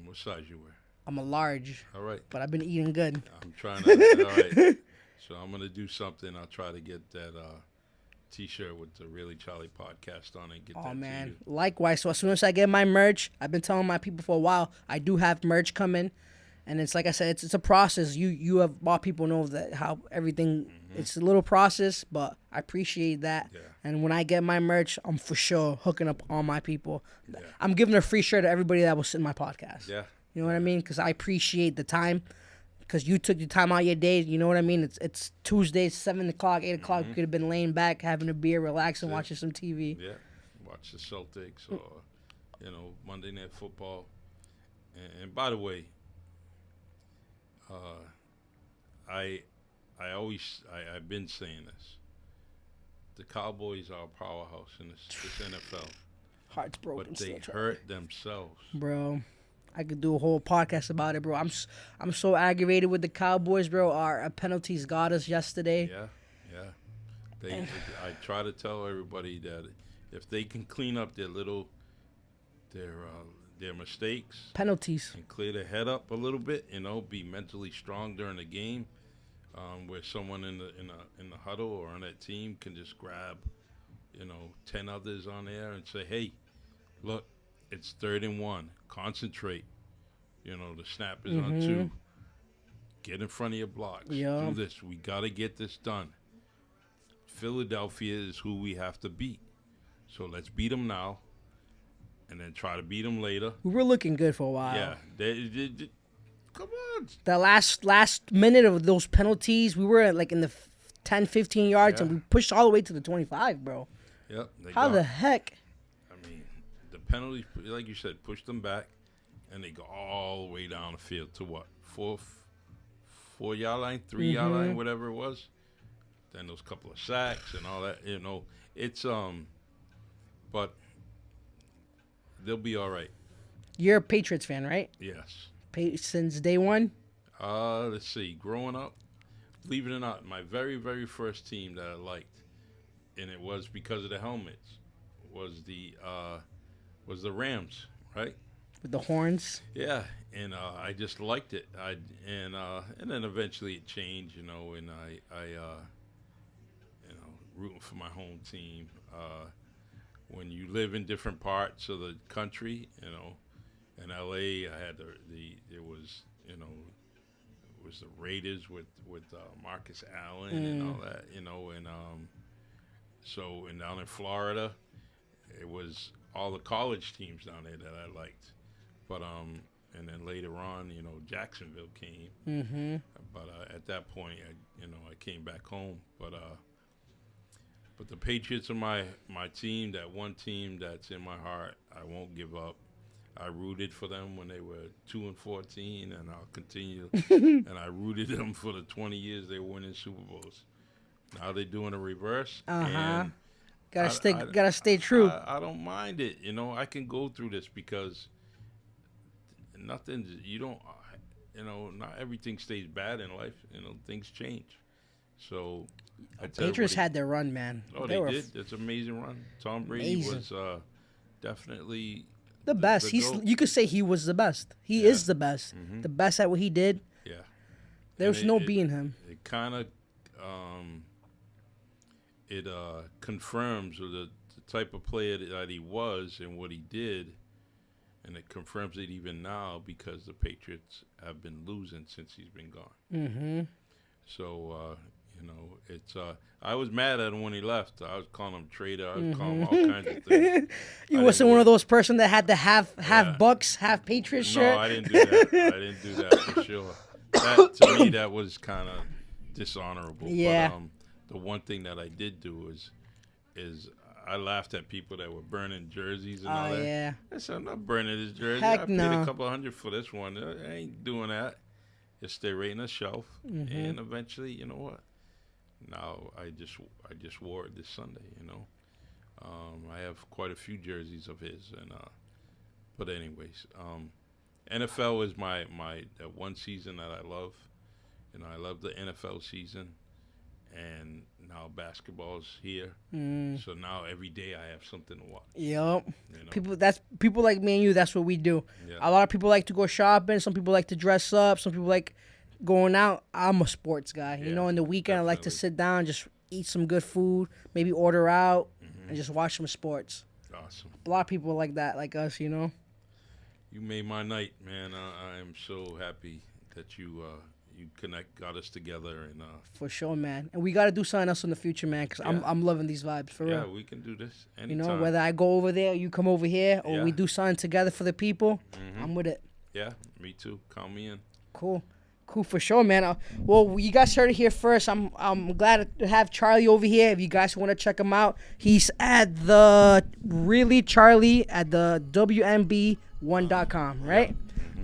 what size you wear? I'm a large. All right. But I've been eating good. I'm trying to. All right. So I'm gonna do something. I'll try to get that T-shirt with the Really Charlie podcast on it. Get that man. to you. Likewise. So as soon as I get my merch, I've been telling my people for a while, I do have merch coming. And it's like I said, it's a process. You have more people know that how everything It's a little process, but I appreciate that. Yeah. And when I get my merch, I'm for sure hooking up all my people. Yeah. I'm giving a free shirt to everybody that was in my podcast. Yeah. You know what I mean? Because I appreciate the time. Because you took the time out of your day. You know what I mean? It's Tuesday, 7 o'clock, 8 o'clock. You could have been laying back, having a beer, relaxing, watching some TV. Yeah. Watch the Celtics or, Monday Night Football. And by the way, I've been saying this. The Cowboys are a powerhouse in this NFL. Heart's broken. But they hurt themselves. Bro, I could do a whole podcast about it, bro. I'm so aggravated with the Cowboys, bro. Our penalties got us yesterday. Yeah. I try to tell everybody that if they can clean up their mistakes, Penalties. and clear their head up a little bit, be mentally strong during the game, where someone in the huddle or on that team can just grab, 10 others on there and say, hey, look, it's 3rd and 1. Concentrate. The snap is on 2. Get in front of your blocks. Yeah. Do this. We got to get this done. Philadelphia is who we have to beat. So let's beat them now and then try to beat them later. We were looking good for a while. Yeah. They come on. The last minute of those penalties, we were in the 10, 15 yards, and we pushed all the way to the 25, bro. Yep. How the heck? I mean, the penalties, like you said, push them back, and they go all the way down the field to what? 4-yard line, 3-yard line, whatever it was. Then those couple of sacks and all that, it's but they'll be all right. You're a Patriots fan, right? Yes. Since day one? Let's see. Growing up, believe it or not, my very, very first team that I liked, and it was because of the helmets, was the Rams, right? With the horns? Yeah, and I just liked it. And then eventually it changed, and I rooting for my home team. When you live in different parts of the country, in LA, I had it was the Raiders with Marcus Allen and all that, and so down in Florida, it was all the college teams down there that I liked, but and then later on, Jacksonville came, but at that point, I came back home, but the Patriots are my team, that one team that's in my heart. I won't give up. I rooted for them when they were 2-14, and I'll continue. And I rooted them for the 20 years they were winning Super Bowls. Now they're doing a reverse. And Gotta stay true. I don't mind it. I can go through this because not everything stays bad in life. Things change. So Patriots had their run, man. Oh, they did. It's an amazing run. Tom Brady was definitely the best. You could say he was the best. He is the best. The best at what he did. Yeah. There's no beating him. It kind of confirms the type of player that he was and what he did, and it confirms it even now because the Patriots have been losing since he's been gone. So it's I was mad at him when he left. I was calling him traitor. I was calling him all kinds of things. You wasn't one of those person that had the half Bucks, half Patriots shirt. No, I didn't do that. I didn't do that for sure. That to me, that was kind of dishonorable. Yeah. But the one thing that I did do is I laughed at people that were burning jerseys and all that. Yeah. I said, I'm not burning this jersey. Heck I paid no. a couple $100 for this one. I ain't doing that. Just stay right in the shelf, and eventually, you know what? Now I just wore it this Sunday. I have quite a few jerseys of his, and but anyways, NFL is my one season that I love. I love the NFL season, and now basketball's here. So now every day I have something to watch. Yep. People like me and you. That's what we do. Yeah. A lot of people like to go shopping. Some people like to dress up. Some people like going out. I'm a sports guy. Yeah, in the weekend I like to definitely. sit down, just eat some good food, maybe order out, and just watch some sports. Awesome. A lot of people like that, like us. You made my night, man. I am so happy that you you got us together, and For sure, man. And we got to do something else in the future, man, because Yeah. I'm loving these vibes, for yeah, real. we can do this You anytime. know, whether I go over there, you come over here, or we Yeah. do something together for the people, I'm with it. Yeah, me too. Count me in. Cool. Cool, for sure, man. Well, you guys heard it here first. I'm glad to have Charlie over here. If you guys want to check him out, he's at the really Charlie at the WMB1.com, right?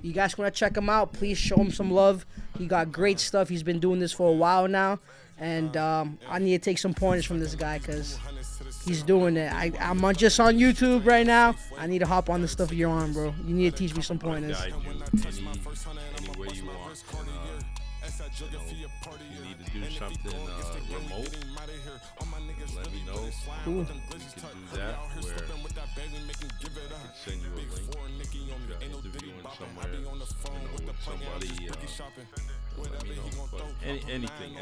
You guys want to check him out, please show him some love. He got great stuff. He's been doing this for a while now. And I need to take some pointers from this guy because he's doing it. I'm just on YouTube right now. I need to hop on the stuff you're on, bro. You need to teach me some pointers. Guide you any way you want. You need to do something remote, let me know. Cool. We can do that where I can send you a link. If you're interviewing somewhere, with somebody, let me know. But anything.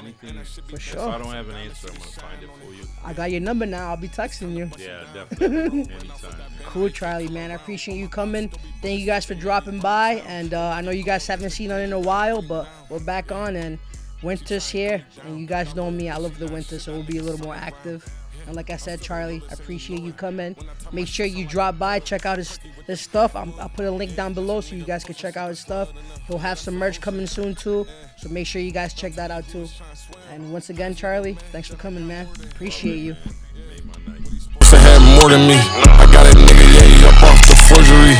For If sure. I don't have an answer, I'm gonna find it for you. I got your number now. I'll be texting you. Yeah, definitely. Anytime. Cool, Charlie, man. I appreciate you coming. Thank you guys for dropping by. And I know you guys haven't seen us in a while, but we're back on. And winter's here. And you guys know me. I love the winter, so we'll be a little more active. And like I said, Charlie, I appreciate you coming. Make sure you drop by, check out his stuff. I'll put a link down below so you guys can check out his stuff. He'll have some merch coming soon, too. So make sure you guys check that out, too. And once again, Charlie, thanks for coming, man. Appreciate you. Made my night. I had more than me. I got a nigga, yeah, up off the forgery.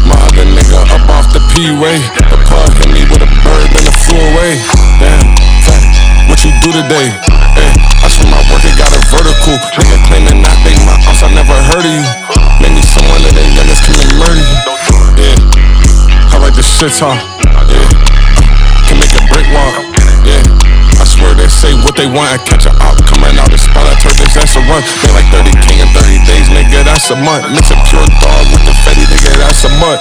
My other nigga up off the P-way. The plug hit me with a bird and it flew away. Damn, fat, what you do today? Hey, I see my work, it got a vertical. Nigga claiming I think my ounce, I never heard of you. Maybe someone of the youngest come and murder you. Yeah, I like the shit talk. Yeah, can make a brick walk. Yeah. I swear they say what they want and catch a op coming out the spot. I heard this that's a run. They like 30K in 30 days, nigga, that's a month. Mix a pure dog with the fatty, nigga, that's a month.